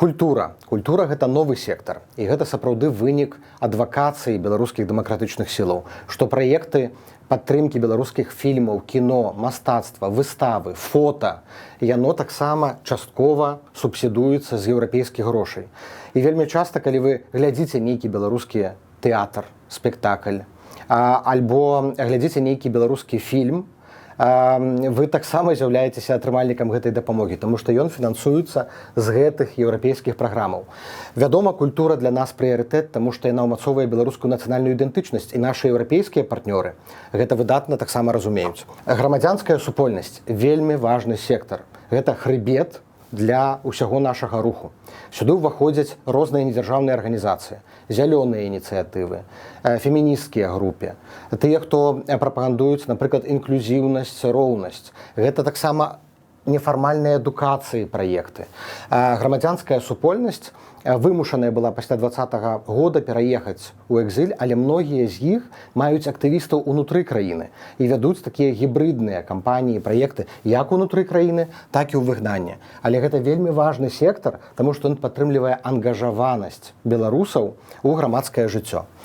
Культура гэта новы сектар, і гэта сапраўды вынік адвакацыі беларускіх дэмакратычных сілаў, што праекты падтрымкі беларускіх фільмаў, кіно, мастацтва, выставы, фота, яно таксама часткова субсідуецца з еўрапейскіх грошай. І вельмі часта, калі вы глядзіце нейкі беларускі тэатр, спектакль, альбо глядзіце нейкі беларускі фільм, вы таксама з'яўляецеся атрымальнікам гэтай дапамогі, таму што ён фінансуецца з гэтых еўрапейскіх праграмаў. Вядома, культура для нас прыярытэт, таму што яна ўмацоўвае беларускую нацыянальную ідэнтычнасць, і нашы еўрапейскія партнёры гэта выдатна таксама разумеюць. Грамадзянская супольнасць вельмі важны сектар. Гэта хрыбет для ўсяго нашага руху. Сюды ўваходзяць розныя недзяржаўныя арганізацыі, зялёныя ініцыятывы, фемінісцкія групы, тыя, хто прапагандуюць, напрыклад, інклюзіўнасць, роўнасць. Гэта таксама нефармальныя адукацыі праекты. Грамадзянская супольнасць вымушаная была пасля 2020 года пераехаць у экзіль, але многія з іх маюць актывістаў унутры краіны і вядуць такія гібрыдныя кампаніі, праекты як унутры краіны, так і ў выгнанні. Але гэта вельмі важны сектар, таму што ён падтрымлівае ангажаванасць беларусаў у грамадскае жыццё.